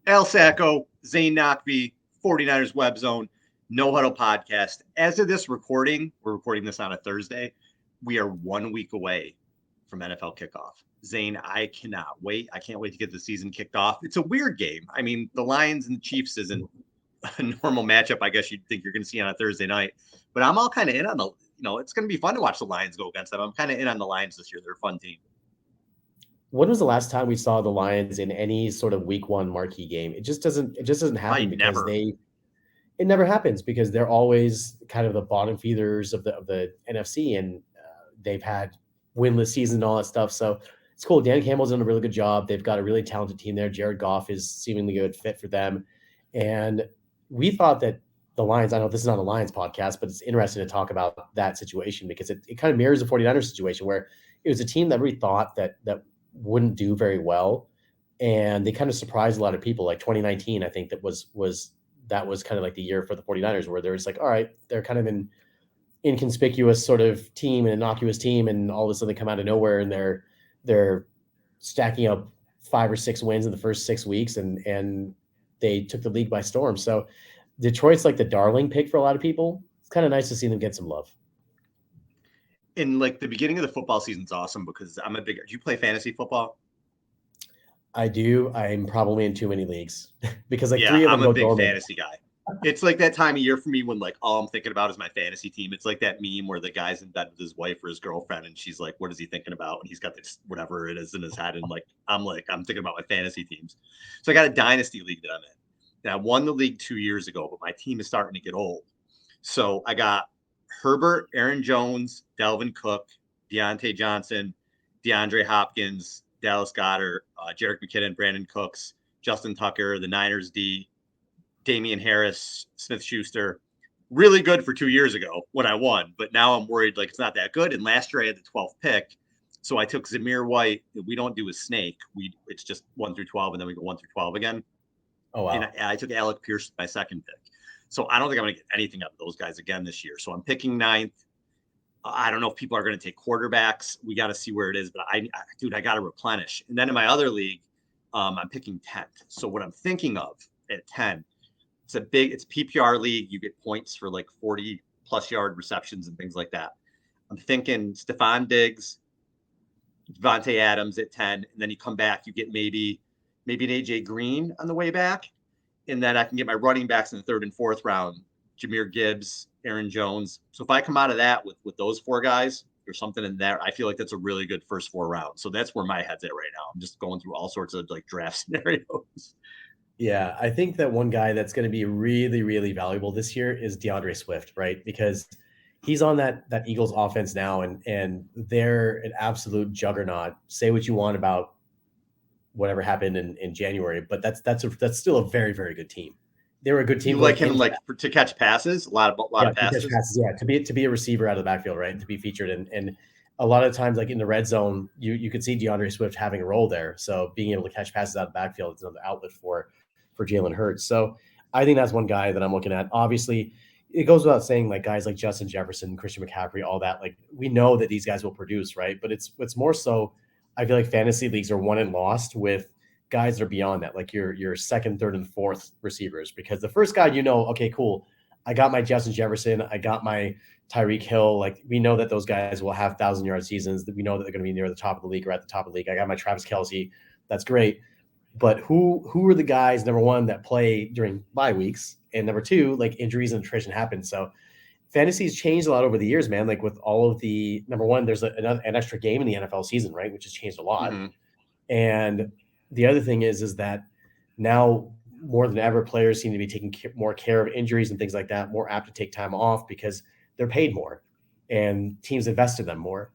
Sacco, Zain Naqvi, 49ers Web Zone, No Huddle podcast. As of this recording, we're recording this on a Thursday. We are 1 week away from NFL kickoff. Zane, I cannot wait. I can't wait to get the season kicked off. It's a weird game. I mean, the Lions and the Chiefs isn't a normal matchup, I guess you'd think you're going to see on a Thursday night. But I'm all kind of in on it's going to be fun to watch the Lions go against them. I'm kind of in on the Lions this year. They're a fun team. When was the last time we saw the Lions in any sort of week one marquee game? It just doesn't happen because it never happens because they're always kind of the bottom feeders of the NFC, and they've had winless season and all that stuff. So it's cool. Dan Campbell's done a really good job. They've got a really talented team there. Jared Goff is seemingly a good fit for them. And we thought that the Lions, I know this is not a Lions podcast, but it's interesting to talk about that situation because it kind of mirrors the 49ers situation where it was a team that we thought that wouldn't do very well. And they kind of surprised a lot of people. Like 2019, I think that was kind of like the year for the 49ers where there's like, all right, they're kind of an inconspicuous sort of team, an innocuous team, and all of a sudden they come out of nowhere and they're stacking up 5 or 6 wins in the first 6 weeks and they took the league by storm. So Detroit's like the darling pick for a lot of people. It's kind of nice to see them get some love. In like the beginning of the football season is awesome because do you play fantasy football? I do. I'm probably in too many leagues because 3 of them I'm go a big dormant. Fantasy guy. It's like that time of year for me when like all I'm thinking about is my fantasy team. It's like that meme where the guy's in bed with his wife or his girlfriend and she's like, what is he thinking about? And he's got this whatever it is in his head. And I'm thinking about my fantasy teams. So I got a dynasty league that I'm in. And I won the league 2 years ago, but my team is starting to get old. So I got Herbert, Aaron Jones, Dalvin Cook, Deontay Johnson, DeAndre Hopkins, Dallas Goedert, Jerick McKinnon, Brandon Cooks, Justin Tucker, the Niners D, Damian Harris, Smith-Schuster. Really good for 2 years ago when I won, but now I'm worried like it's not that good. And last year I had the 12th pick. So I took Zamir White. We don't do a snake. It's just 1 through 12, and then we go 1 through 12 again. Oh, wow. And I took Alec Pierce, my second pick. So I don't think I'm going to get anything out of those guys again this year. So I'm picking 9th. I don't know if people are going to take quarterbacks. We got to see where it is. But I got to replenish. And then in my other league, I'm picking 10th. So what I'm thinking of at 10, it's a PPR league. You get points for like 40 plus yard receptions and things like that. I'm thinking Stephon Diggs, Devontae Adams at 10. And then you come back, you get maybe an AJ Green on the way back. And then I can get my running backs in the 3rd and 4th round, Jahmyr Gibbs, Aaron Jones. So if I come out of that with those 4 guys or something in there, I feel like that's a really good first 4 rounds. So that's where my head's at right now. I'm just going through all sorts of like draft scenarios. Yeah, I think that one guy that's going to be really, really valuable this year is DeAndre Swift, right? Because he's on that Eagles offense now, and they're an absolute juggernaut. Say what you want about whatever happened in January, but that's still a very, very good team. They were a good team. You like him to catch passes, a lot of passes. To catch passes, yeah, to be a receiver out of the backfield, right? And to be featured and a lot of times, like in the red zone, you could see DeAndre Swift having a role there. So being able to catch passes out of the backfield is another outlet for Jalen Hurts. So I think that's one guy that I'm looking at. Obviously, it goes without saying, like guys like Justin Jefferson, Christian McCaffrey, all that. Like we know that these guys will produce, right? But it's more so. I feel like fantasy leagues are won and lost with guys that are beyond that, like your 2nd, 3rd, and 4th receivers. Because the first guy, okay, cool. I got my Justin Jefferson. I got my Tyreek Hill. Like we know that those guys will have 1,000-yard seasons. That we know that they're going to be near the top of the league or at the top of the league. I got my Travis Kelce. That's great. But who are the guys, number one, that play during bye weeks? And number two, like injuries and attrition happen. So fantasy's changed a lot over the years, man. Like with all of the number one, there's an extra game in the NFL season, right? Which has changed a lot. Mm-hmm. And the other thing is that now more than ever, players seem to be taking more care of injuries and things like that, more apt to take time off because they're paid more and teams invest in them more.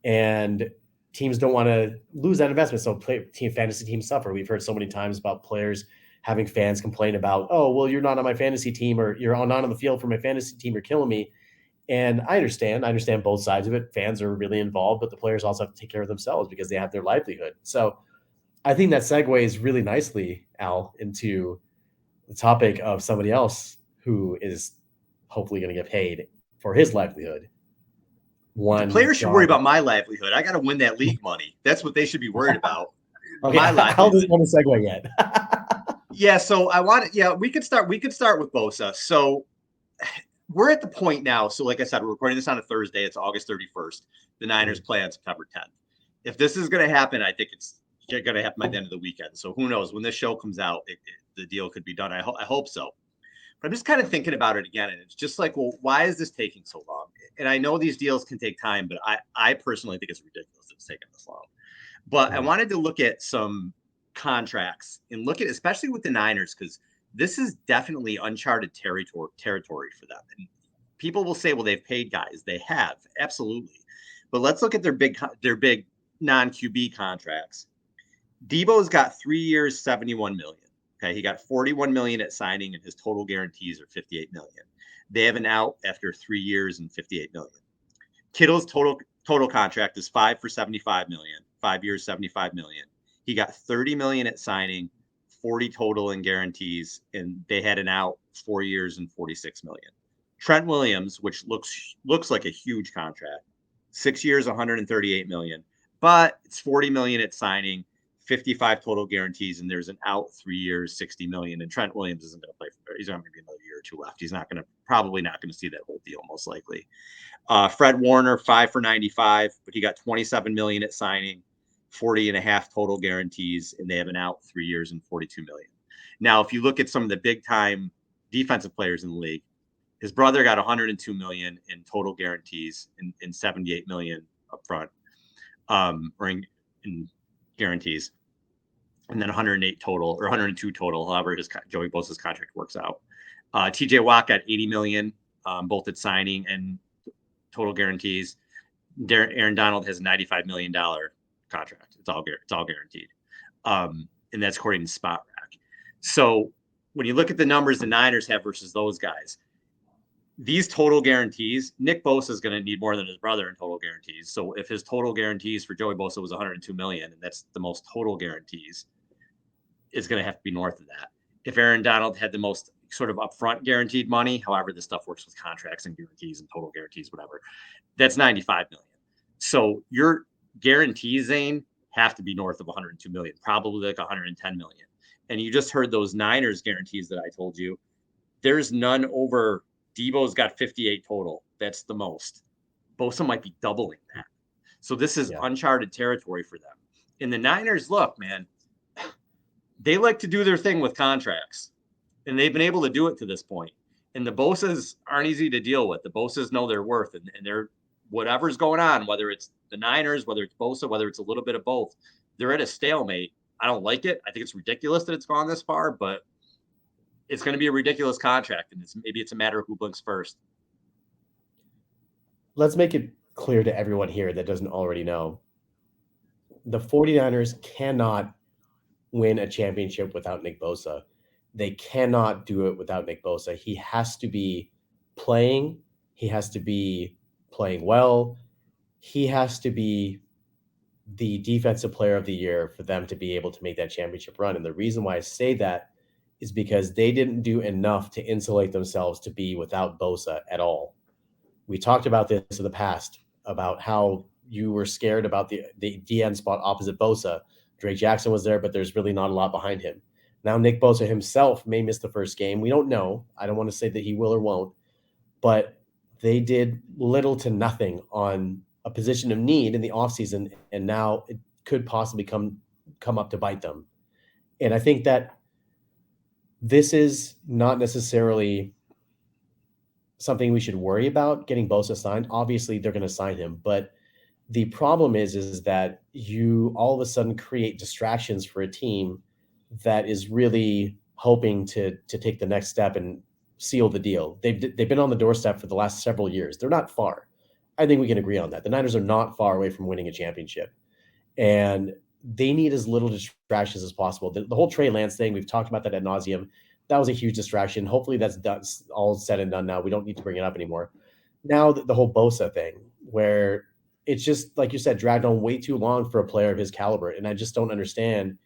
And teams don't want to lose that investment. So fantasy teams suffer. We've heard so many times about players having fans complain about, oh, well, you're not on my fantasy team or you're not on the field for my fantasy team. You're killing me. And I understand both sides of it. Fans are really involved, but the players also have to take care of themselves because they have their livelihood. So I think that segues really nicely, Al, into the topic of somebody else who is hopefully going to get paid for his livelihood. The players should worry about my livelihood. I got to win that league money. That's what they should be worried about. Okay, Al doesn't want to segue yet. Yeah, so we could start with Bosa. So we're at the point now. So like I said, we're recording this on a Thursday. It's August 31st. The Niners play on September 10th. If this is going to happen, I think it's going to happen by the end of the weekend. So who knows? When this show comes out, the deal could be done. I hope so. But I'm just kind of thinking about it again, and it's just like, well, why is this taking so long? And I know these deals can take time, but I personally think it's ridiculous that it's taking this long. But I wanted to look at some contracts and look at, especially with the Niners, because this is definitely uncharted territory for them. And people will say, well, they've paid guys. They have, absolutely. But let's look at their big non-QB contracts. Debo's got 3 years, 71 million. Okay, he got 41 million at signing, and his total guarantees are 58 million. They have an out after 3 years and 58 million. Kittle's total contract is 5 for 75 million, 5 years, 75 million. He got 30 million at signing, 40 total in guarantees, and they had an out 4 years and 46 million. Trent Williams, which looks like a huge contract, 6 years, 138 million, but it's 40 million at signing, 55 total guarantees, and there's an out 3 years, 60 million. And Trent Williams isn't going to play for, he's going to be another year or two left. He's probably not going to see that whole deal, most likely. Fred Warner, 5 for 95, but he got 27 million at signing, 40 and a half total guarantees, and they have an out 3 years and 42 million. Now, if you look at some of the big time defensive players in the league, his brother got 102 million in total guarantees and 78 million up front, or in guarantees, and then 108 total or 102 total, however Joey Bosa's contract works out. TJ Watt got 80 million, both at signing and total guarantees. Aaron Donald has a $95 million contract. It's all guaranteed. And that's according to Spot Rack. So when you look at the numbers the Niners have versus those guys, these total guarantees, Nick Bosa is going to need more than his brother in total guarantees. So if his total guarantees for Joey Bosa was 102 million, and that's the most total guarantees, it's going to have to be north of that. If Aaron Donald had the most sort of upfront guaranteed money, however this stuff works with contracts and guarantees and total guarantees, whatever, that's 95 million. So your guarantees, Zane, have to be north of 102 million, probably like 110 million. And you just heard those Niners guarantees that I told you. There's none over. Debo's got 58 total. That's the most. Bosa might be doubling that. So this is uncharted territory for them. And the Niners, look, man, they like to do their thing with contracts. And they've been able to do it to this point. And the Bosas aren't easy to deal with. The Bosas know their worth. And they're, whatever's going on, whether it's the Niners, whether it's Bosa, whether it's a little bit of both, they're at a stalemate. I don't like it. I think it's ridiculous that it's gone this far, but it's going to be a ridiculous contract, and maybe it's a matter of who blinks first. Let's make it clear to everyone here that doesn't already know. The 49ers cannot win a championship without Nick Bosa. They cannot do it without Nick Bosa. He has to be playing. He has to be playing well. He has to be the defensive player of the year for them to be able to make that championship run. And the reason why I say that is because they didn't do enough to insulate themselves to be without Bosa at all. We talked about this in the past, about how you were scared about the DN spot opposite Bosa. Dre Jackson was there, but there's really not a lot behind him. Now Nick Bosa himself may miss the first game. We don't know. I don't want to say that he will or won't, but they did little to nothing on a position of need in the offseason, and now it could possibly come up to bite them. And I think that this is not necessarily something we should worry about getting Bosa signed. Obviously, they're going to sign him, but the problem is that you all of a sudden create distractions for a team that is really hoping to take the next step and seal the deal. They've been on the doorstep for the last several years. They're not far. I think we can agree on that. The Niners are not far away from winning a championship, and they need as little distractions as possible. The whole Trey Lance thing, we've talked about that ad nauseum. That was a huge distraction. Hopefully that's done, all said and done now. We don't need to bring it up anymore. Now the whole Bosa thing, where it's just, like you said, dragged on way too long for a player of his caliber. And I just don't understand.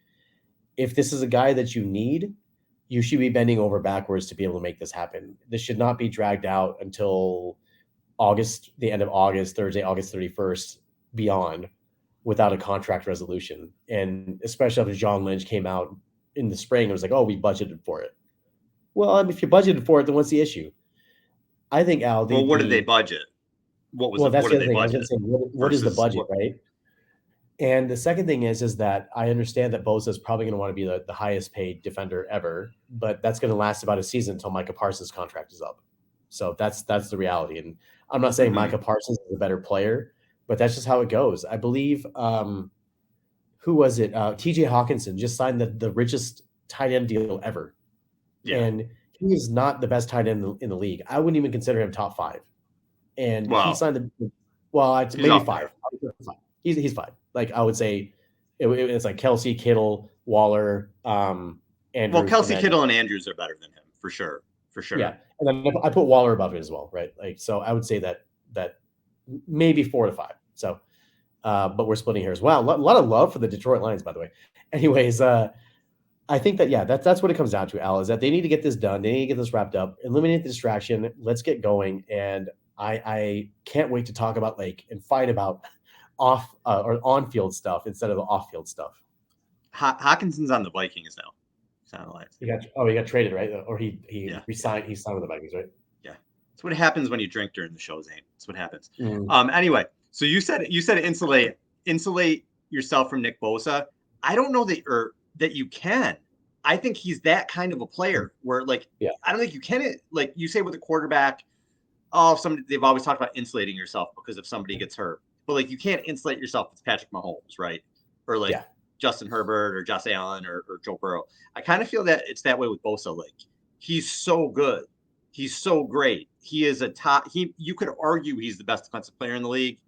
If this is a guy that you need, you should be bending over backwards to be able to make this happen. This should not be dragged out until August, the end of August, Thursday, August 31st, beyond, without a contract resolution. And especially after John Lynch came out in the spring, it was like, oh, we budgeted for it. Well, I mean, if you budgeted for it, then what's the issue? I think, Al, Well, what did they budget? well, that's What the did other they thing. I was going budget to say, what is the versus budget, what? right? And the second thing is that I understand that Bosa is probably going to want to be the highest paid defender ever, but that's going to last about a season until Micah Parsons' contract is up. So that's the reality. And I'm not saying Mhm. Micah Parsons is a better player, but that's just how it goes. I believe who was it? TJ Hawkinson just signed the richest tight end deal ever. Yeah. And he is not the best tight end in the league. I wouldn't even consider him top 5. And he Well, signed it's he's maybe up 5. there. He's 5. Like I would say it's like Kelsey, Kittle, Waller, Well, Andrews, and Kelsey, then Kittle, and Andrews are better than him for sure. For sure. yeah, and then I put Waller above it as well, right? Like so, I would say that maybe 4 to 5. So, but we're splitting here as well. A lot of love for the Detroit Lions, by the way. Anyways, I think that that's what it comes down to, Al, is that they need to get this done. They need to get this wrapped up, eliminate the distraction. Let's get going. And I can't wait to talk about and fight about off or on field stuff instead of the off field stuff. Hawkinson's on the Vikings now. He got traded, right? Or he resigned. Yeah. He signed with the Vikings, right? Yeah, that's what happens when you drink during the show, Zane. That's what happens. Mm. Anyway, so you said insulate yourself from Nick Bosa. I don't know that you can. I think he's that kind of a player where I don't think you can. Like you say with a quarterback, they've always talked about insulating yourself because if somebody gets hurt, but you can't insulate yourself with Patrick Mahomes, right? Or Justin Herbert or Josh Allen or Joe Burrow. I kind of feel that it's that way with Bosa. He's so good. He's so great. He is you could argue he's the best defensive player in the league.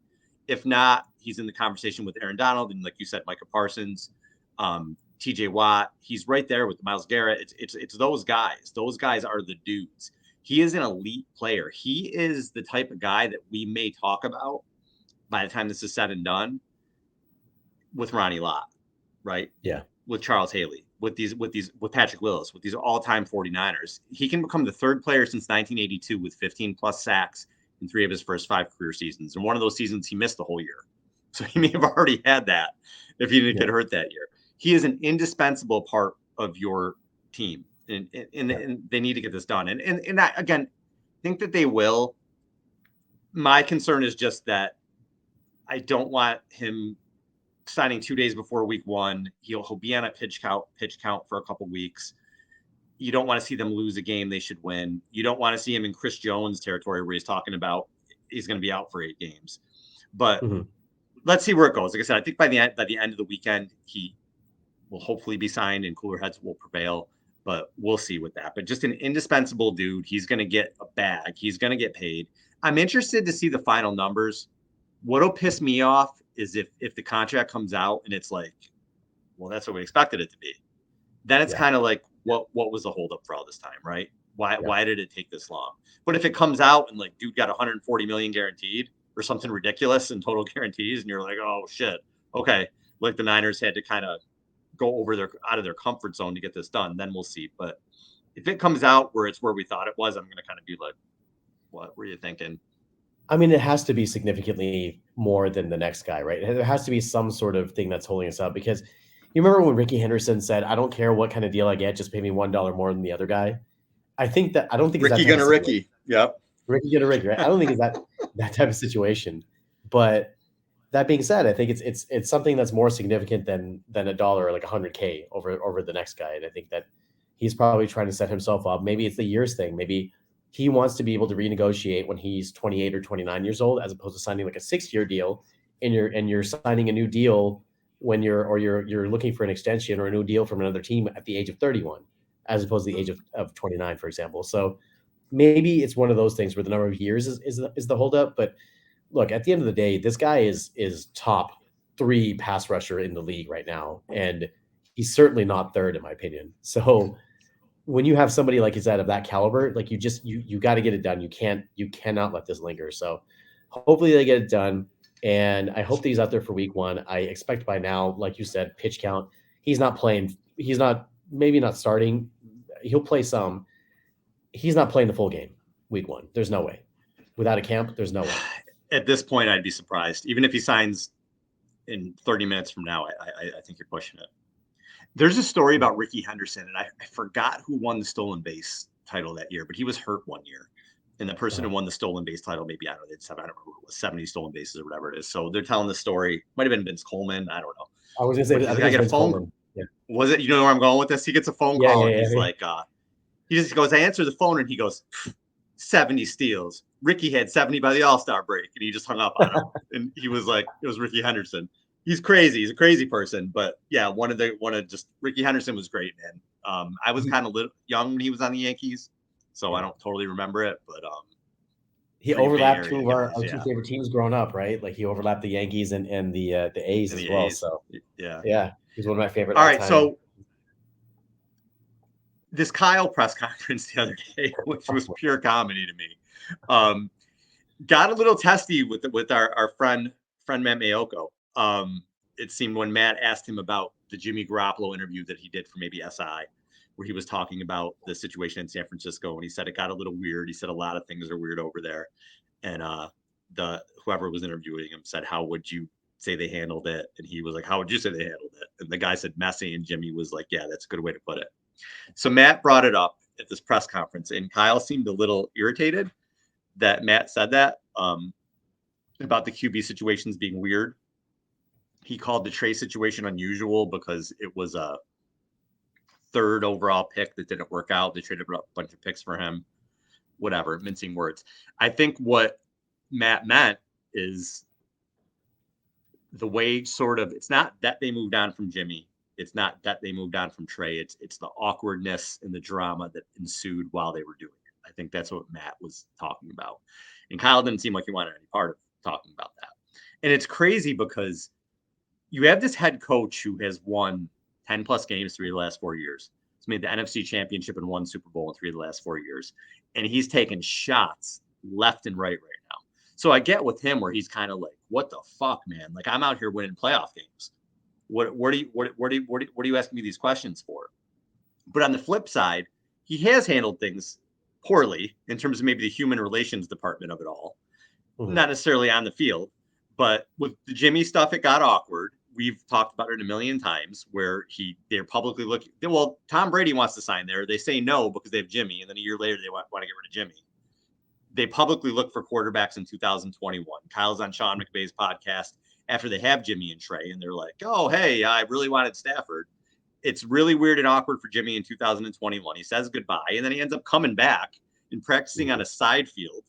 If not, he's in the conversation with Aaron Donald and like you said, Micah Parsons, TJ Watt. He's right there with Myles Garrett. It's those guys. Those guys are the dudes. He is an elite player. He is the type of guy that we may talk about by the time this is said and done with Ronnie Lott, right? Yeah. With Charles Haley, with Patrick Willis, with these all-time 49ers. He can become the third player since 1982 with 15 plus sacks in 3 of his first 5 career seasons. And one of those seasons he missed the whole year. So he may have already had that if he didn't get hurt that year. He is an indispensable part of your team. And they need to get this done. And I, again, think that they will. My concern is just that I don't want him signing 2 days before week 1. He'll be on a pitch count for a couple weeks. You don't want to see them lose a game they should win. You don't want to see him in Chris Jones territory where he's talking about he's going to be out for 8 games. But let's see where it goes. Like I said, I think by the end of the weekend, he will hopefully be signed and cooler heads will prevail. But we'll see with that. But just an indispensable dude. He's going to get a bag. He's going to get paid. I'm interested to see the final numbers. What'll piss me off is if the contract comes out and it's like, well, that's what we expected it to be. Then it's kind of like, what was the holdup for all this time, right? Why did it take this long? But if it comes out and dude got 140 million guaranteed or something ridiculous in total guarantees, and you're like, oh shit, okay, the Niners had to kind of go out of their comfort zone to get this done, then we'll see. But if it comes out where it's where we thought it was, I'm going to kind of be like, what were you thinking? I mean, it has to be significantly more than the next guy, right? There has to be some sort of thing that's holding us up because you remember when Ricky Henderson said, I don't care what kind of deal I get, just pay me $1 more than the other guy. I don't think Ricky it's gonna Ricky. Yep. Ricky gonna Ricky, right? I don't think it's that type of situation. But that being said, I think it's something that's more significant than $1 or like $100K over the next guy. And I think that he's probably trying to set himself up. Maybe it's the years thing. Maybe he wants to be able to renegotiate when he's 28 or 29 years old, as opposed to signing like a 6-year deal, and you're signing a new deal when you're looking for an extension or a new deal from another team at the age of 31, as opposed to the age of 29, for example. So maybe it's one of those things where the number of years is the holdup. But look, at the end of the day, this guy is top 3 pass rusher in the league right now, and he's certainly not third in my opinion. So when you have somebody like you said of that caliber, you got to get it done. You cannot let this linger. So hopefully they get it done. And I hope that he's out there for week 1. I expect by now, like you said, pitch count. He's not playing. He's maybe not starting. He'll play some. He's not playing the full game week 1. There's no way. Without a camp, there's no way. At this point, I'd be surprised. Even if he signs in 30 minutes from now, I think you're pushing it. There's a story about Ricky Henderson, and I forgot who won the stolen base title that year, but he was hurt one year. And the person who won the stolen base title, maybe, I don't know, I don't remember what it was, 70 stolen bases or whatever it is. So they're telling the story. Might have been Vince Coleman. I don't know. I was going to say, But I he's think got it to was get a Vince phone. Coleman. Yeah. Was it? You know where I'm going with this? He gets a phone Yeah, call, yeah, and he's yeah. like, he just goes, I answer the phone, and he goes, 70 steals. Ricky had 70 by the All-Star break, and he just hung up on him. And he was like, it was Ricky Henderson. He's crazy. He's a crazy person. But yeah, Ricky Henderson was great, man. I was kind of young when he was on the Yankees, so I don't totally remember it, but he pretty Bay overlapped Area two of our guys, two favorite teams growing up, right? Like he overlapped the Yankees and the A's and as the well. A's. So Yeah, he's one of my favorite all right, all-time. so this Kyle press conference the other day, which was pure comedy to me, got a little testy with our friend Matt Mayoko. It seemed when Matt asked him about the Jimmy Garoppolo interview that he did for maybe SI, where he was talking about the situation in San Francisco, and he said it got a little weird. He said a lot of things are weird over there, and the whoever was interviewing him said, "How would you say they handled it?" And he was like, "How would you say they handled it?" And the guy said, "Messy," and Jimmy was like, "Yeah, that's a good way to put it." So Matt brought it up at this press conference, and Kyle seemed a little irritated that Matt said that about the QB situations being weird. He called the Trey situation unusual because it was a third overall pick that didn't work out. They traded a bunch of picks for him. Whatever, mincing words. I think what Matt meant is the way it's not that they moved on from Jimmy. It's not that they moved on from Trey. It's the awkwardness and the drama that ensued while they were doing it. I think that's what Matt was talking about. And Kyle didn't seem like he wanted any part of talking about that. And it's crazy because you have this head coach who has won 10 plus games 3 of the last 4 years. He's made the NFC championship and won Super Bowl in 3 of the last 4 years. And he's taken shots left and right now. So I get with him where he's kind of like, what the fuck, man? Like, I'm out here winning playoff games. What are you asking me these questions for? But on the flip side, he has handled things poorly in terms of maybe the human relations department of it all. Not necessarily on the field, but with the Jimmy stuff, it got awkward. We've talked about it a million times where they're publicly looking. Well, Tom Brady wants to sign there. They say no because they have Jimmy. And then a year later, they want to get rid of Jimmy. They publicly look for quarterbacks in 2021. Kyle's on Sean McVay's podcast after they have Jimmy and Trey. And they're like, oh, hey, I really wanted Stafford. It's really weird and awkward for Jimmy in 2021. He says goodbye. And then he ends up coming back and practicing on a side field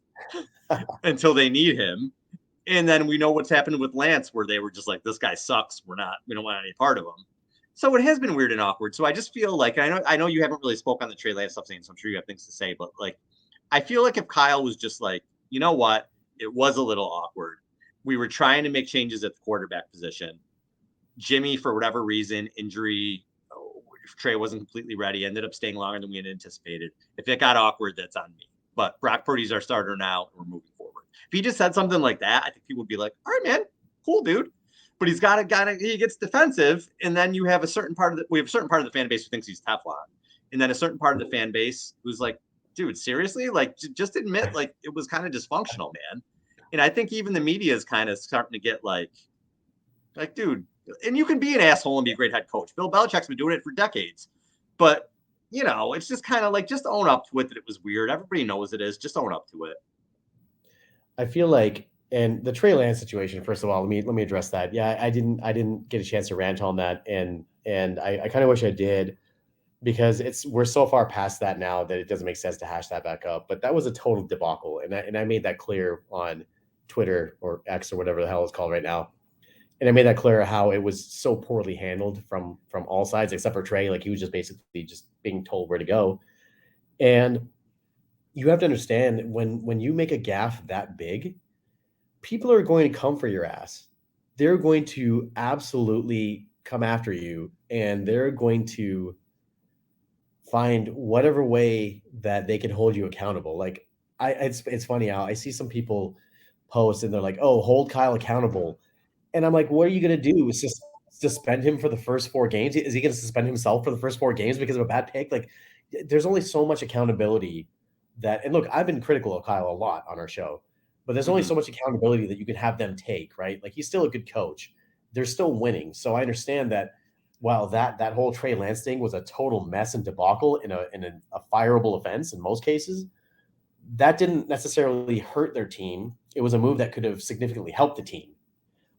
until they need him. And then we know what's happened with Lance, where they were just like, this guy sucks. We don't want any part of him. So it has been weird and awkward. So I just feel like, I know you haven't really spoke on the Trey Lance stuff, so I'm sure you have things to say, but like, I feel like if Kyle was just like, you know what, it was a little awkward. We were trying to make changes at the quarterback position. Jimmy, for whatever reason, injury, Trey wasn't completely ready, ended up staying longer than we had anticipated. If it got awkward, that's on me. But Brock Purdy's our starter now, and we're moving forward. If he just said something like that, I think people would be like, all right, man, cool, dude. But he gets defensive, and then we have a certain part of the fan base who thinks he's Teflon. And then a certain part of the fan base who's like, dude, seriously? Like, just admit, like, it was kind of dysfunctional, man. And I think even the media is kind of starting to get like, dude, and you can be an asshole and be a great head coach. Bill Belichick's been doing it for decades. But, it's just kind of like, just own up to it that it was weird. Everybody knows it is. Just own up to it. I feel like, and the Trey Lance situation, first of all, let me address that. Yeah, I didn't get a chance to rant on that. And I kind of wish I did, because we're so far past that now that it doesn't make sense to hash that back up. But that was a total debacle. And I made that clear on Twitter or X or whatever the hell it's called right now. And I made that clear how it was so poorly handled from all sides, except for Trey. Like, he was just basically just being told where to go. And you have to understand, when you make a gaffe that big, people are going to come for your ass. They're going to absolutely come after you, and they're going to find whatever way that they can hold you accountable. Like, it's funny how I see some people post and they're like, oh, hold Kyle accountable. And I'm like, what are you going to do? Is just suspend him for the first 4 games? Is he going to suspend himself for the first 4 games because of a bad pick? Like, there's only so much accountability and look, I've been critical of Kyle a lot on our show, but there's only so much accountability that you can have them take, right? Like, he's still a good coach. They're still winning. So I understand that while that whole Trey Lance thing was a total mess and debacle in a fireable offense in most cases, that didn't necessarily hurt their team. It was a move that could have significantly helped the team.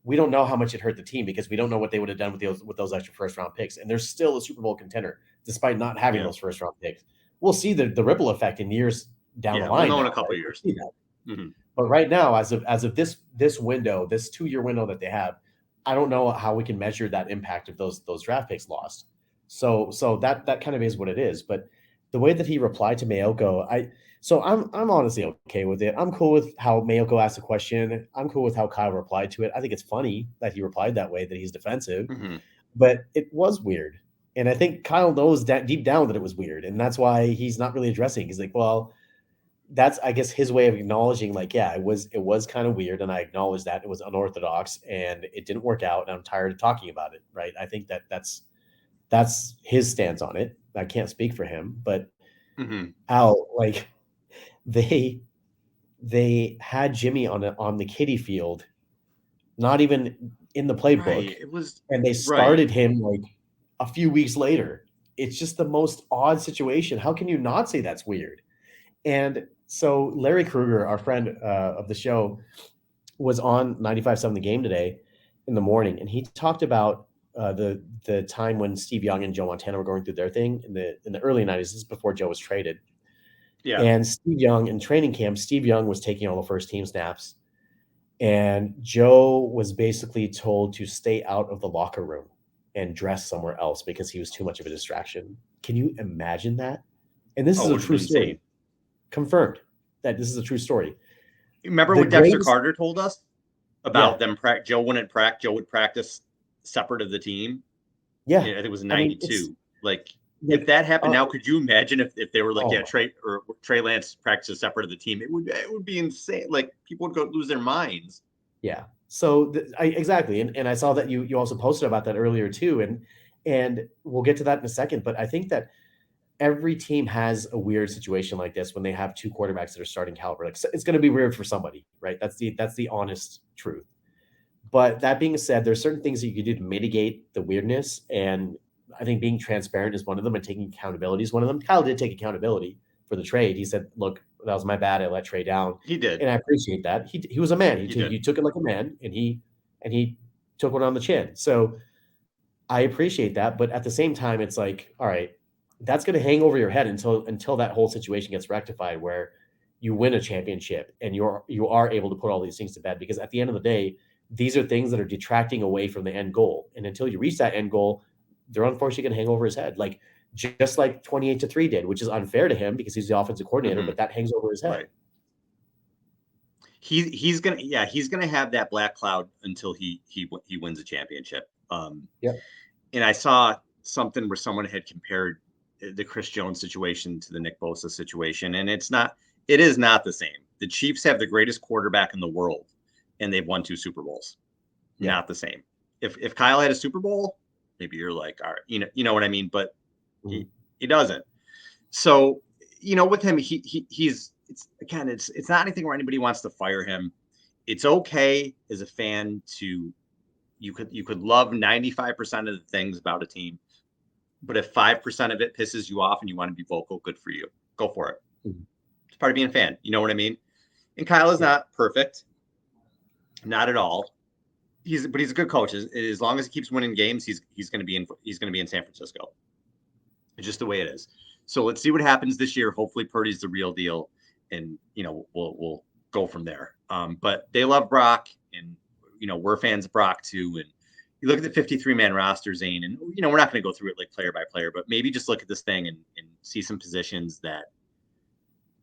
We don't know how much it hurt the team because we don't know what they would have done with those extra first round picks. And they're still a Super Bowl contender despite not having those first round picks. We'll see the ripple effect in years down the line. We'll know in a couple of years. Mm-hmm. But right now, as of this window, this 2-year window that they have, I don't know how we can measure that impact of those draft picks lost. So that kind of is what it is. But the way that he replied to Mayoko, I'm honestly okay with it. I'm cool with how Mayoko asked a question. I'm cool with how Kyle replied to it. I think it's funny that he replied that way, that he's defensive. Mm-hmm. But it was weird. And I think Kyle knows that deep down that it was weird. And that's why he's not really addressing. He's like, well, that's, I guess, his way of acknowledging, like, yeah, it was kind of weird. And I acknowledge that it was unorthodox and it didn't work out. And I'm tired of talking about it. Right. I think that's his stance on it. I can't speak for him, but Al, like, they had Jimmy on the kiddie field, not even in the playbook. Right. It was, and they started him like a few weeks later. It's just the most odd situation. How can you not say that's weird? And so Larry Kruger, our friend of the show, was on 95.7 The Game today in the morning, and he talked about the time when Steve Young and Joe Montana were going through their thing in the early 90s. This is before Joe was traded. Yeah. And Steve Young in training camp, Steve Young was taking all the first team snaps, and Joe was basically told to stay out of the locker room and dress somewhere else because he was too much of a distraction. Can you imagine that? And this is a true story. Confirmed that this is a true story. Remember what Dexter Carter told us about them? Joe wouldn't practice. Joe would practice separate of the team. Yeah. I think it was 92. If that happened now, could you imagine if they were like, Trey Lance practices separate of the team? It would be insane. Like, people would go lose their minds. Yeah. So exactly. And I saw that you also posted about that earlier too. And we'll get to that in a second. But I think that every team has a weird situation like this when they have two quarterbacks that are starting caliber. Like, it's going to be weird for somebody, right? That's the honest truth. But that being said, there's certain things that you can do to mitigate the weirdness. And I think being transparent is one of them, and taking accountability is one of them. Kyle did take accountability for the trade. He said, look, that was my bad. I let Trey down. He did. And I appreciate that. He was a man. He took it like a man, and he took one on the chin. So I appreciate that. But at the same time, it's like, all right, that's going to hang over your head until that whole situation gets rectified, where you win a championship and you are able to put all these things to bed. Because at the end of the day, these are things that are detracting away from the end goal. And until you reach that end goal, they're unfortunately going to hang over his head, like just like 28-3 did, which is unfair to him because he's the offensive coordinator, but that hangs over his head. Right. He's gonna have that black cloud until he wins a championship. And I saw something where someone had compared the Chris Jones situation to the Nick Bosa situation, and it is not the same. The Chiefs have the greatest quarterback in the world, and they've won 2 Super Bowls. Not the same. If Kyle had a Super Bowl, maybe you're like, all right, you know what I mean, but he doesn't. So, with him, it's not anything where anybody wants to fire him. It's okay as a fan you could love 95% of the things about a team, but if 5% of it pisses you off and you want to be vocal, good for you. Go for it. It's part of being a fan. You know what I mean? And Kyle is not perfect. Not at all. But he's a good coach. As long as he keeps winning games, he's going to be in San Francisco. It's just the way it is. So let's see what happens this year. Hopefully Purdy's the real deal, and we'll go from there. But they love Brock, and we're fans of Brock too. And you look at the 53-man roster, Zane, and we're not going to go through it like player by player, but maybe just look at this thing and see some position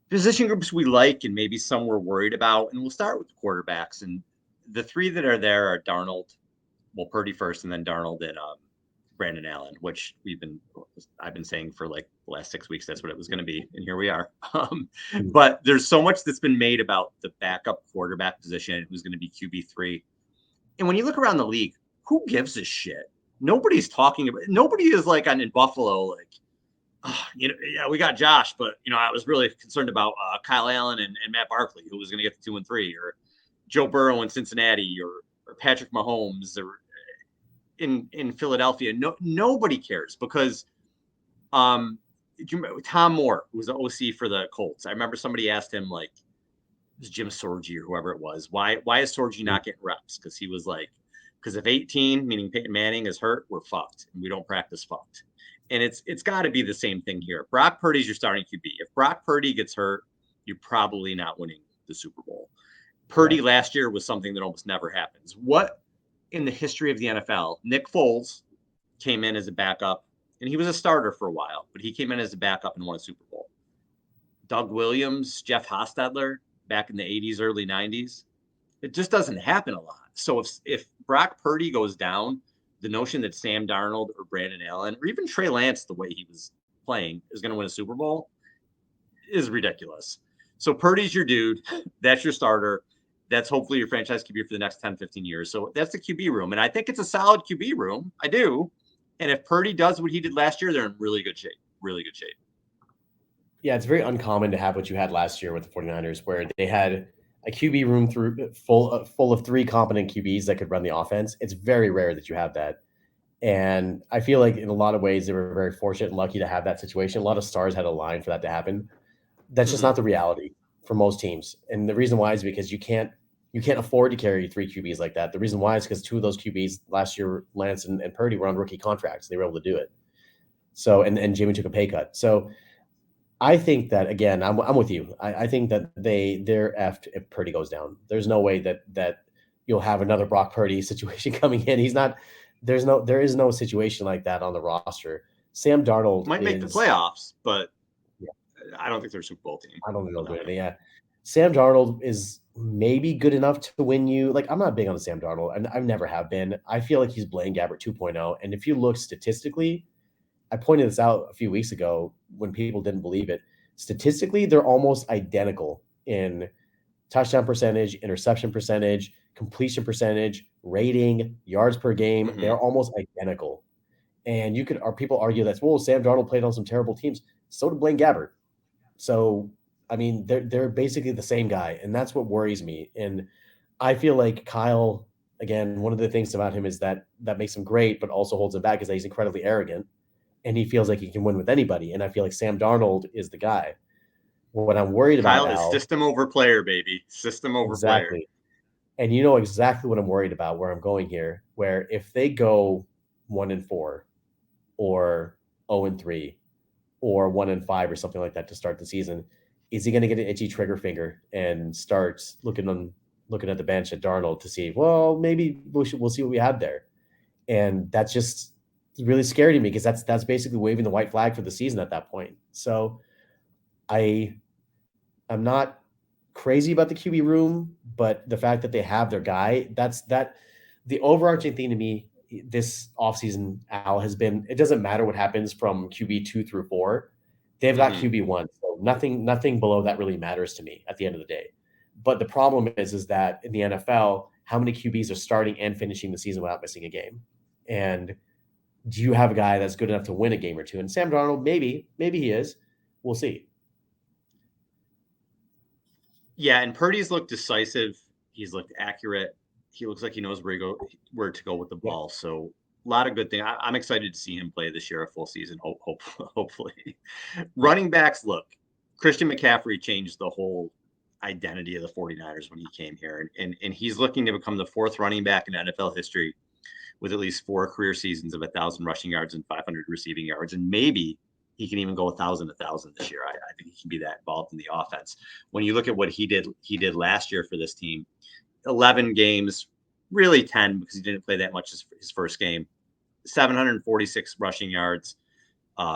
groups we like, and maybe some we're worried about. And we'll start with the quarterbacks, and the 3 that are there are Darnold, Purdy first, and then Darnold and Brandon Allen, which I've been saying for like the last 6 weeks that's what it was going to be, and here we are. But there's so much that's been made about the backup quarterback position, who's going to be QB3. And when you look around the league, who gives a shit? Nobody's talking about. Nobody is like in Buffalo, like, we got Josh, but I was really concerned about Kyle Allen and Matt Barkley, who was going to get the 2 and 3, or Joe Burrow in Cincinnati, or Patrick Mahomes, or in Philadelphia, nobody cares because do you remember Tom Moore, who was the OC for the Colts? I remember somebody asked him, like, it was Jim Sorgi or whoever it was, why is Sorgi not getting reps? Because he was like, because if 18, meaning Peyton Manning, is hurt, we're fucked, and we don't practice fucked. And it's got to be the same thing here. Brock Purdy's your starting QB. If Brock Purdy gets hurt, you're probably not winning the Super Bowl. Purdy last year was something that almost never happens. What in the history of the NFL, Nick Foles came in as a backup, and he was a starter for a while, but he came in as a backup and won a Super Bowl. Doug Williams, Jeff Hostetler, back in the 80s, early 90s. It just doesn't happen a lot. So if Brock Purdy goes down, the notion that Sam Darnold or Brandon Allen or even Trey Lance, the way he was playing, is going to win a Super Bowl is ridiculous. So Purdy's your dude. That's your starter. That's hopefully your franchise QB for the next 10, 15 years. So that's the QB room. And I think it's a solid QB room. I do. And if Purdy does what he did last year, they're in really good shape. Really good shape. Yeah, it's very uncommon to have what you had last year with the 49ers, where they had a QB room full of 3 competent QBs that could run the offense. It's very rare that you have that. And I feel like in a lot of ways, they were very fortunate and lucky to have that situation. A lot of stars had a line for that to happen. That's just not the reality for most teams. And the reason why is because you can't afford to carry 3 QBs like that. The reason why is because 2 of those QBs last year, Lance and Purdy, were on rookie contracts. They were able to do it. So, and Jimmy took a pay cut. So I think that, again, I'm with you. I think that they're effed if Purdy goes down. There's no way that you'll have another Brock Purdy situation coming in. He's not. There is no situation like that on the roster. Sam Darnold might make the playoffs, but I don't think they're a Super Bowl team. I don't think they'll do anything. Yeah, Sam Darnold is maybe good enough to win you. Like, I'm not big on Sam Darnold, and I never have been. I feel like he's Blaine Gabbert 2.0. And if you look statistically, I pointed this out a few weeks ago when people didn't believe it. Statistically, they're almost identical in touchdown percentage, interception percentage, completion percentage, rating, yards per game. Mm-hmm. They're almost identical. And people argue that, well, Sam Darnold played on some terrible teams. So did Blaine Gabbert. So, I mean, they're basically the same guy. And that's what worries me. And I feel like Kyle, again, one of the things about him is that makes him great, but also holds him back is that he's incredibly arrogant. And he feels like he can win with anybody. And I feel like Sam Darnold is the guy. What I'm worried about now, is system over player, baby. System over exactly. player. And you know exactly what I'm worried about, where I'm going here, where if they go 1-4 or 0-3 or 1-5 or something like that to start the season, is he going to get an itchy trigger finger and start looking at the bench at Darnold to see, well, maybe we'll see what we have there. And that's just really scary to me, because that's basically waving the white flag for the season at that point. So I'm not crazy about the QB room, but the fact that they have their guy, the overarching thing to me this offseason, Al, has been, it doesn't matter what happens from QB 2 through 4. They've got QB 1. So nothing below that really matters to me at the end of the day. But the problem is that in the NFL, how many QBs are starting and finishing the season without missing a game? And do you have a guy that's good enough to win a game or two? And Sam Darnold, maybe he is. We'll see. Yeah, and Purdy's looked decisive. He's looked accurate. He looks like he knows where to go with the ball. Yeah. So a lot of good things. I'm excited to see him play this year, a full season, hopefully. Running backs, look, Christian McCaffrey changed the whole identity of the 49ers when he came here. And he's looking to become the 4th running back in NFL history with at least 4 career seasons of 1,000 rushing yards and 500 receiving yards. And maybe he can even go 1,000 this year. I think he can be that involved in the offense. When you look at what he did last year for this team, 11 games, really 10 because he didn't play that much his first game, 746 rushing yards,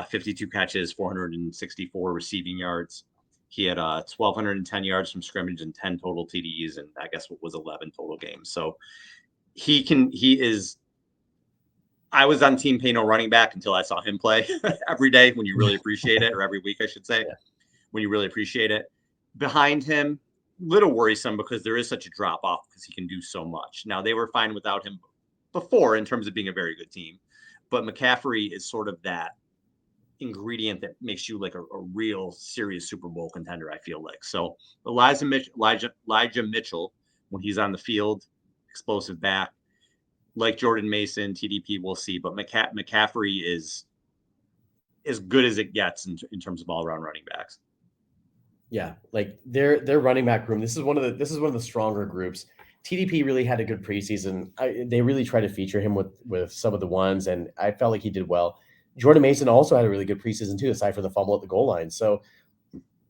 52 catches, 464 receiving yards. He had 1,210 yards from scrimmage and 10 total TDs, and I guess what was 11 total games. So I was on team pay no running back until I saw him play every day, when you really appreciate it, or every week, I should say, when you really appreciate it. Behind him, little worrisome because there is such a drop off because he can do so much. Now, they were fine without him before in terms of being a very good team, but McCaffrey is sort of that ingredient that makes you like a real serious Super Bowl contender, I feel like. So Elijah Mitchell, when he's on the field, explosive back. like Jordan Mason, TDP, we'll see. But McCaffrey is as good as it gets in terms of all around running backs. Yeah, like their running back room. This is one of the stronger groups. TDP really had a good preseason. They really tried to feature him with some of the ones, and I felt like he did well. Jordan Mason also had a really good preseason too, aside from the fumble at the goal line. So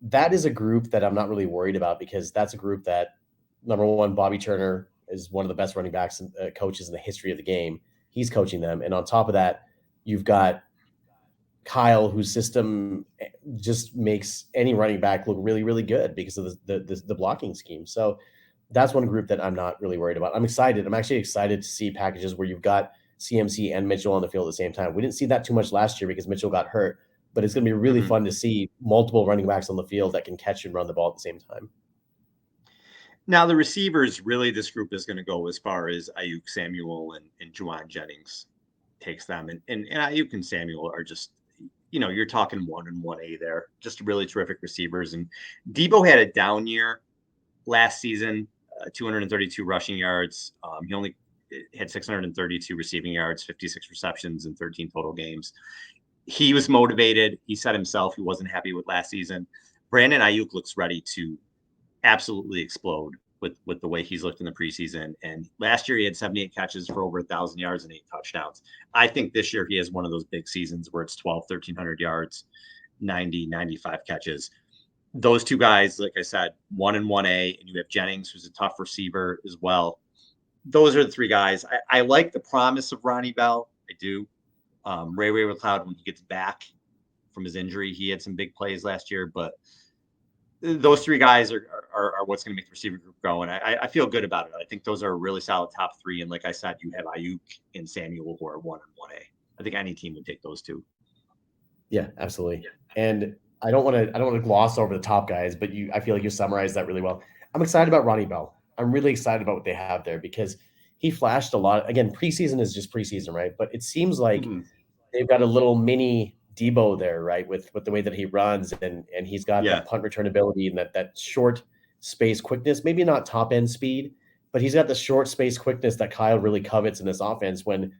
that is a group that I'm not really worried about because that's a group that, number one, Bobby Turner is one of the best running backs and coaches in the history of the game. He's coaching them, and on top of that, you've got Kyle, whose system just makes any running back look really, really good because of the blocking scheme. So that's one group that I'm not really worried about. I'm excited. I'm actually excited to see packages where you've got CMC and Mitchell on the field at the same time. We didn't see that too much last year because Mitchell got hurt, but it's going to be really fun to see multiple running backs on the field that can catch and run the ball at the same time. Now, the receivers, really, this group is going to go as far as Ayuk, Samuel, and Juwan Jennings takes them. And Ayuk and Samuel are just, you're talking 1 and 1A there. Just really terrific receivers. And Debo had a down year last season, 232 rushing yards. He only had 632 receiving yards, 56 receptions, and 13 total games. He was motivated. He said himself he wasn't happy with last season. Brandon Ayuk looks ready to absolutely explode with the way he's looked in the preseason. And last year he had 78 catches for over 1,000 yards and 8 touchdowns. I think this year he has one of those big seasons where it's 1,300 yards, 95 catches. Those two guys, like I said, 1 and 1A, and you have Jennings, who's a tough receiver as well. Those are the three guys. I like the promise of Ronnie Bell. I do. Ray McCloud, when he gets back from his injury, he had some big plays last year, but those three guys are what's going to make the receiver group go. And I feel good about it. I think those are a really solid top three. And like I said, you have Ayuk and Samuel who are 1 and 1A. I think any team would take those two. Yeah, absolutely. And I don't want to gloss over the top guys, but I feel like you summarized that really well. I'm excited about Ronnie Bell. I'm really excited about what they have there because he flashed a lot. Again, preseason is just preseason, right? But it seems like they've got a little mini Debo there, right? With the way that he runs and he's got that punt return ability and that short space quickness, maybe not top end speed, but he's got the short space quickness that Kyle really covets in this offense when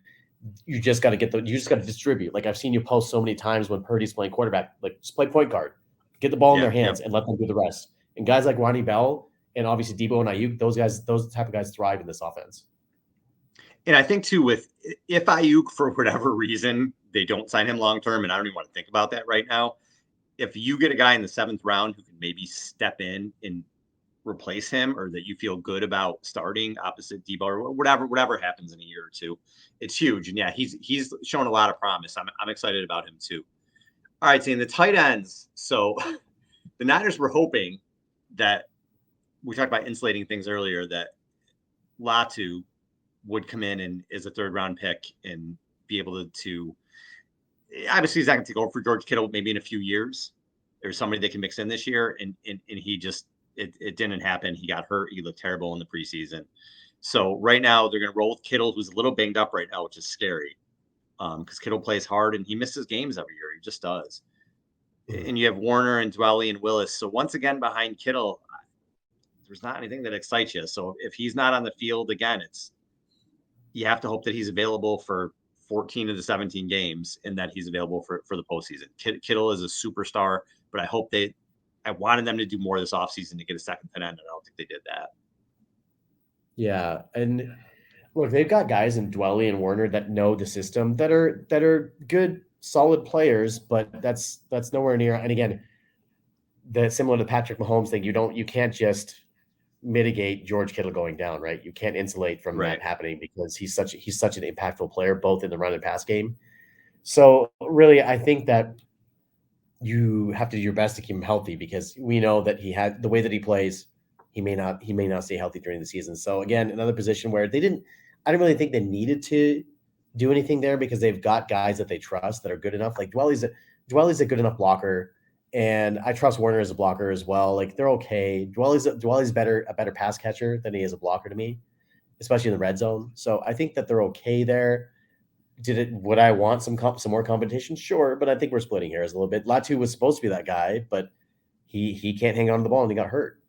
you just got to distribute. Like I've seen you post so many times when Purdy's playing quarterback, like just play point guard, get the ball in their hands and let them do the rest. And guys like Ronnie Bell and obviously Debo and Ayuk, those type of guys thrive in this offense. And I think too, if Ayuk for whatever reason they don't sign him long term, and I don't even want to think about that right now. If you get a guy in the 7th round who can maybe step in and replace him, or that you feel good about starting opposite Debo, or whatever happens in a year or two, it's huge. And yeah, he's shown a lot of promise. I'm excited about him too. All right, Zane, the tight ends. So the Niners were hoping that we talked about insulating things earlier, that Latu would come in and as a 3rd round pick and be able to obviously he's not going to take over for George Kittle maybe in a few years. There's somebody they can mix in this year, and he just it didn't happen. He got hurt. He looked terrible in the preseason. So right now they're going to roll with Kittle, who's a little banged up right now, which is scary because Kittle plays hard and he misses games every year. He just does. And you have Warner and Dwelly and Willis. So once again behind Kittle, there's not anything that excites you. So if he's not on the field again, you have to hope that he's available for 14 of the 17 games and that he's available for the postseason. Kittle is a superstar, but I wanted them to do more this offseason to get a second tight end, and I don't think they did that. Yeah. And look, they've got guys in Dwelly and Warner that know the system that are good, solid players, but that's nowhere near. And again, similar to Patrick Mahomes thing, you can't just mitigate George Kittle going down, right? You can't insulate from that happening because he's such an impactful player, both in the run and pass game. So really, I think that you have to do your best to keep him healthy because we know that he had the way that he plays, he may not stay healthy during the season. So again, another position where I didn't really think they needed to do anything there because they've got guys that they trust that are good enough. Like Dwelly's a good enough blocker. And I trust Warner as a blocker as well. Like they're okay. Dwelly's a better pass catcher than he is a blocker to me, especially in the red zone. So I think that they're okay there. Would I want some more competition? Sure, but I think we're splitting hairs a little bit. Latu was supposed to be that guy, but he can't hang on to the ball and he got hurt.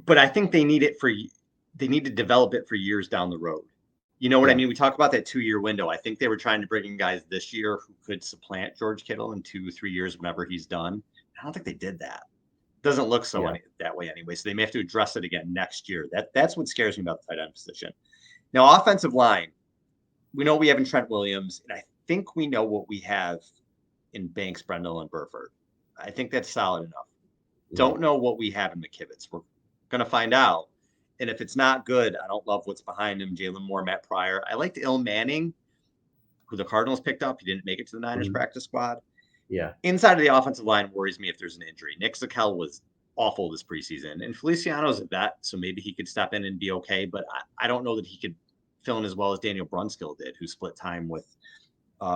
But I think they need to develop it for years down the road. You know what I Yeah. mean? We talk about that 2-year window. I think they were trying to bring in guys this year who could supplant George Kittle in 2-3 years whenever he's done. I don't think they did that. Doesn't look Yeah. that way anyway. So they may have to address it again next year. That's what scares me about the tight end position. Now, offensive line, we know we have in Trent Williams, and I think we know what we have in Banks, Brendel, and Burford. I think that's solid enough. Don't know what we have in McKivitz. We're going to find out. And if it's not good, I don't love what's behind him. Jalen Moore, Matt Pryor. I liked Il Manning, who the Cardinals picked up. He didn't make it to the Niners practice squad. Yeah. Inside of the offensive line worries me if there's an injury. Nick Bosa was awful this preseason. And Feliciano's a vet, so maybe he could step in and be okay. But I don't know that he could fill in as well as Daniel Brunskill did, who split time with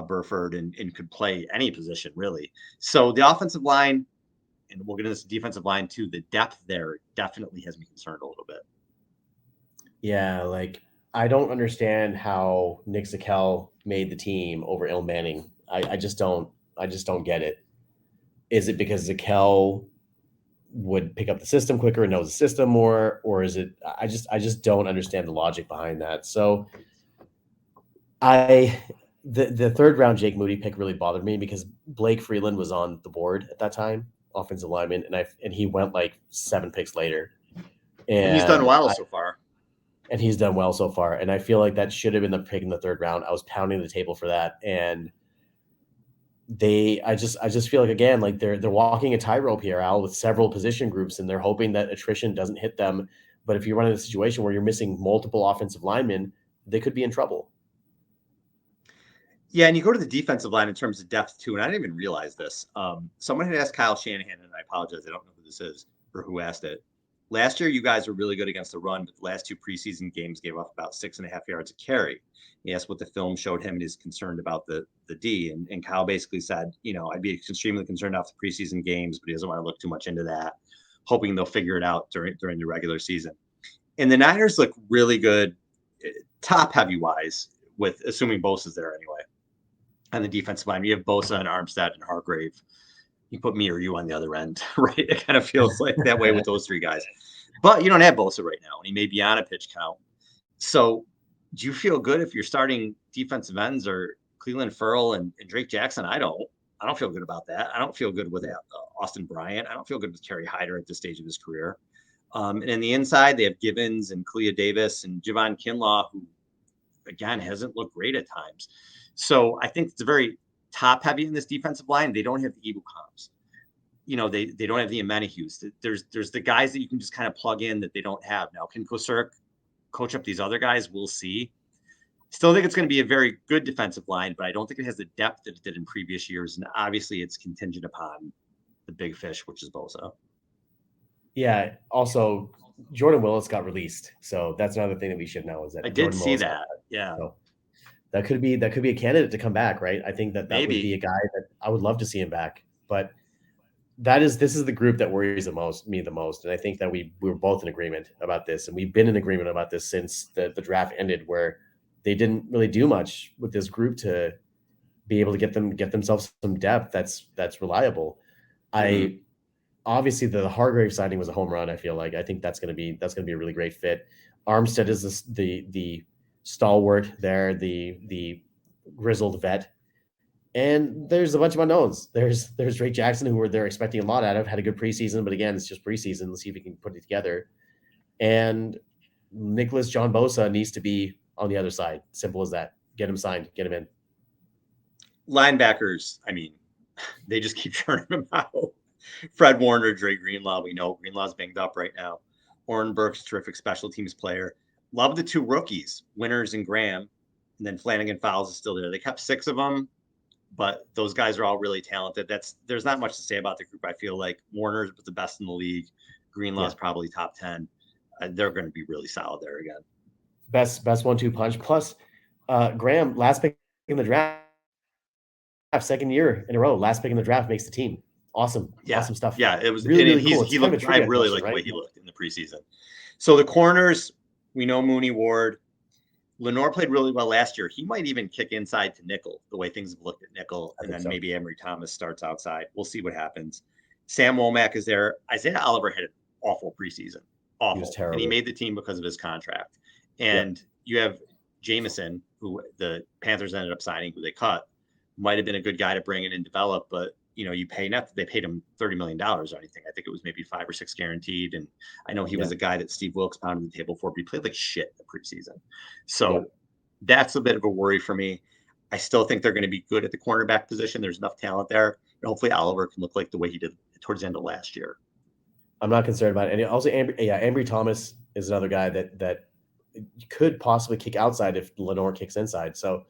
Burford and could play any position, really. So the offensive line, and we'll get into this defensive line too, the depth there definitely has me concerned a little bit. Yeah, like I don't understand how Nick Bosa made the team over Il Manning. I just don't get it. Is it because Bosa would pick up the system quicker and knows the system more, or is it I just don't understand the logic behind that. So the third round Jake Moody pick really bothered me because Blake Freeland was on the board at that time, offensive lineman, and he went like 7 picks later. And he's done well so far. And he's done well so far. And I feel like that should have been the pick in the third round. I was pounding the table for that. And I just feel like, again, like they're walking a tightrope here, Al, with several position groups, and they're hoping that attrition doesn't hit them. But if you're running a situation where you're missing multiple offensive linemen, they could be in trouble. Yeah, and you go to the defensive line in terms of depth too, and I didn't even realize this. Someone had asked Kyle Shanahan, and I apologize, I don't know who this is or who asked it. Last year, you guys were really good against the run, but the last 2 preseason games gave up about 6.5 yards a carry. He asked what the film showed him and is concerned about the D. And Kyle basically said, I'd be extremely concerned off the preseason games, but he doesn't want to look too much into that, hoping they'll figure it out during the regular season. And the Niners look really good, top heavy wise, with assuming Bosa's there anyway. On the defensive line, you have Bosa and Armstead and Hargrave. You put me or you on the other end, right? It kind of feels like that way with those 3 guys. But you don't have Bosa right now, and he may be on a pitch count. So do you feel good if you're starting defensive ends or Cleveland Ferrell and Drake Jackson? I don't feel good about that. I don't feel good with Austin Bryant. I don't feel good with Kerry Hyder at this stage of his career. And in the inside, they have Gibbons and Kalia Davis and Javon Kinlaw, who, again, hasn't looked great at times. So I think it's very top heavy in this defensive line. They don't have the Eagle comps. They don't have the Amenahus. There's the guys that you can just kind of plug in that they don't have. Now, can Kocurek coach up these other guys? We'll see. Still think it's going to be a very good defensive line, but I don't think it has the depth that it did in previous years. And obviously it's contingent upon the big fish, which is Bosa. Yeah. Also, Jordan Willis got released. So that's another thing that we should know is that I did see that. Yeah. So that could be a candidate to come back, right? I think that Maybe would be a guy that I would love to see him back. But this is the group that worries me the most. And I think that we were both in agreement about this. And we've been in agreement about this since the draft ended, where they didn't really do much with this group to be able to get themselves some depth that's reliable. Mm-hmm. Obviously the Hargrave signing was a home run. I feel like I think that's going to be a really great fit. Armstead is the stalwart there, the grizzled vet. And there's a bunch of unknowns. There's Drake Jackson, who they're expecting a lot out of, had a good preseason, but again, it's just preseason. Let's see if he can put it together. And Nicholas John Bosa needs to be on the other side. Simple as that. Get him signed. Get him in. Linebackers, I mean, they just keep turning them out. Fred Warner, Dre Greenlaw, we know Greenlaw's banged up right now. Oren Burke's a terrific special teams player. Love the 2 rookies, Winters and Graham. And then Flanagan Fowles is still there. They kept 6 of them, but those guys are all really talented. There's not much to say about the group. I feel like Warner's was the best in the league. Greenlaw's probably top 10. They're going to be really solid there again. Best 1-2 punch. Plus, Graham, last pick in the draft, second year in a row. Last pick in the draft makes the team. Awesome. Yeah. Awesome stuff. Yeah, it was really cool. He looked. I really like the way he looked in the preseason. So the corners, we know Mooney, Ward. Lenore played really well last year. He might even kick inside to nickel, the way things have looked at nickel, and then maybe Emery Thomas starts outside. We'll see what happens. Sam Womack is there. Isaiah Oliver had an awful preseason. Awful. He was terrible. And he made the team because of his contract. And you have Jameson, who the Panthers ended up signing, who they cut, might have been a good guy to bring in and develop, but they paid him $30 million or anything. I think it was maybe 5 or 6 guaranteed. And I know he was a guy that Steve Wilkes pounded the table for, but he played like shit in the preseason. So that's a bit of a worry for me. I still think they're going to be good at the cornerback position. There's enough talent there. And hopefully Oliver can look like the way he did towards the end of last year. I'm not concerned about it. And also, Ambry Thomas is another guy that could possibly kick outside if Lenore kicks inside. So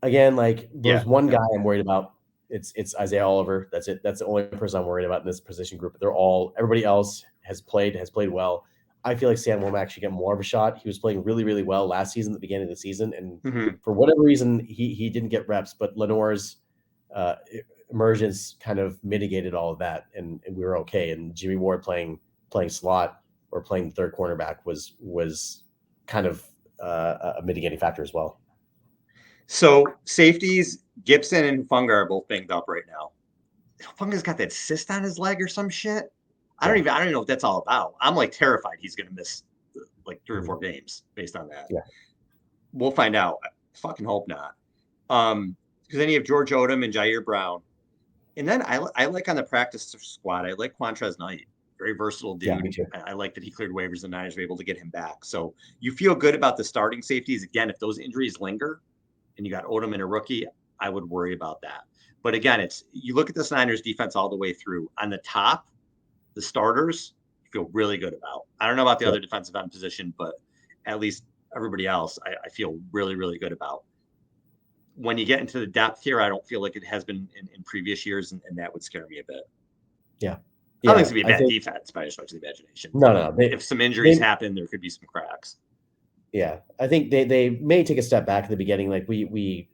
again, like there's one guy I'm worried about. It's Isaiah Oliver. That's it. That's the only person I'm worried about in this position group. Everybody else has played well. I feel like Sam Womack should get more of a shot. He was playing really, really well last season, at the beginning of the season. And for whatever reason, he didn't get reps, but Lenore's emergence kind of mitigated all of that. And we were okay. And Jimmy Ward playing slot or playing third cornerback was kind of a mitigating factor as well. So safeties, Gibson and Hufunga are both banged up right now. Hufunga's got that cyst on his leg or some shit. I don't even know what that's all about. I'm like terrified he's going to miss like 3 or 4 games based on that. Yeah. We'll find out. I fucking hope not. Because then you have George Odom and Jair Brown. And then I like on the practice squad, I like Quantrez Knight. Very versatile dude. Yeah, me too. I like that he cleared waivers and the Niners were able to get him back. So you feel good about the starting safeties. Again, if those injuries linger and you got Odom and a rookie, I would worry about that. But again, you look at this Niners defense all the way through. On the top, the starters, you feel really good about. I don't know about the other defensive end position, but at least everybody else, I feel really, really good about. When you get into the depth here, I don't feel like it has been in previous years, and that would scare me a bit. Yeah. I don't think it's going to be a bad defense by any stretch of the imagination. No. If some injuries happen, there could be some cracks. Yeah. I think they may take a step back at the beginning. Like we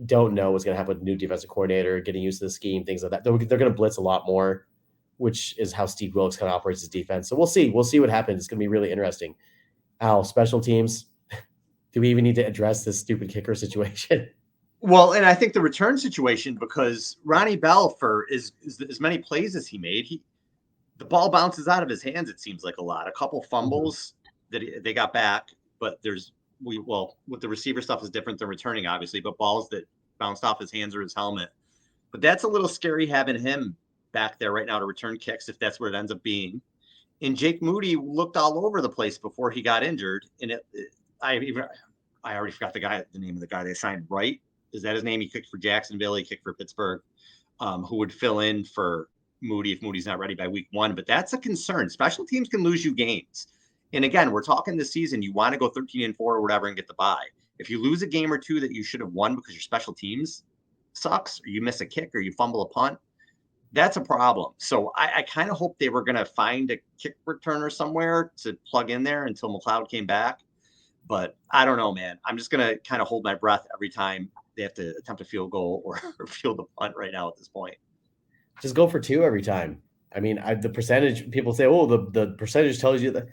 don't know what's going to happen with the new defensive coordinator, getting used to the scheme, things like that. They're going to blitz a lot more, which is how Steve Wilkes kind of operates his defense. So we'll see. We'll see what happens. It's going to be really interesting. Al, special teams. Do we even need to address this stupid kicker situation? Well, and I think the return situation, because Ronnie Bell, for as many plays as he made, the ball bounces out of his hands. It seems like a lot. A couple fumbles that they got back, but with the receiver stuff is different than returning, obviously. But balls that bounced off his hands or his helmet. But that's a little scary having him back there right now to return kicks if that's what it ends up being. And Jake Moody looked all over the place before he got injured. And I already forgot the name of the guy they signed. Wright, is that his name? He kicked for Jacksonville. He kicked for Pittsburgh. Who would fill in for Moody if Moody's not ready by week 1? But that's a concern. Special teams can lose you games. And again, we're talking this season. You want to go 13-4 or whatever and get the bye. If you lose a game or two that you should have won because your special teams sucks, or you miss a kick, or you fumble a punt, that's a problem. So I kind of hope they were going to find a kick returner somewhere to plug in there until McLeod came back. But I don't know, man. I'm just going to kind of hold my breath every time they have to attempt a field goal or field the punt right now at this point. Just go for 2 every time. I mean, the percentage, people say, oh, the percentage tells you that.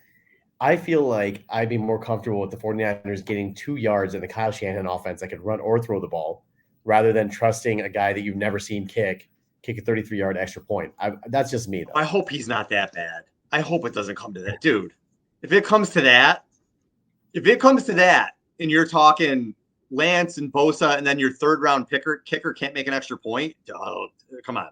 I feel like I'd be more comfortable with the 49ers getting 2 yards in the Kyle Shanahan offense that could run or throw the ball rather than trusting a guy that you've never seen kick a 33-yard extra point. That's just me, though. I hope he's not that bad. I hope it doesn't come to that. Dude, if it comes to that, and you're talking Lance and Bosa, and then your 3rd-round kicker can't make an extra point, oh, come on.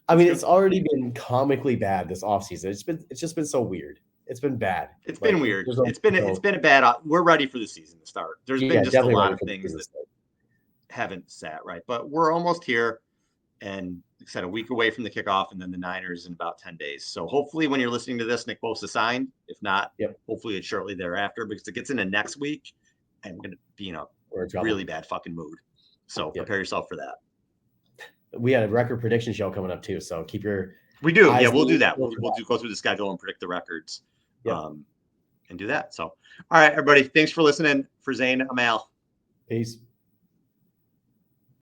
I mean, it's already been comically bad this offseason. It's just been so weird. It's been bad. It's been weird. It's been a bad. We're ready for the season to start. There's been just a lot of things that haven't sat right, but we're almost here. And like I said, a week away from the kickoff, and then the Niners in about 10 days. So hopefully when you're listening to this, Nick Bosa signed. If not, hopefully it's shortly thereafter, because it gets into next week. I'm going to be in a really bad fucking mood. So prepare yourself for that. We had a record prediction show coming up too. So keep your. We do. Yeah, we'll do that. We'll go through the schedule and predict the records and do that. So, all right, everybody. Thanks for listening. For Zane, I'm Al. Peace.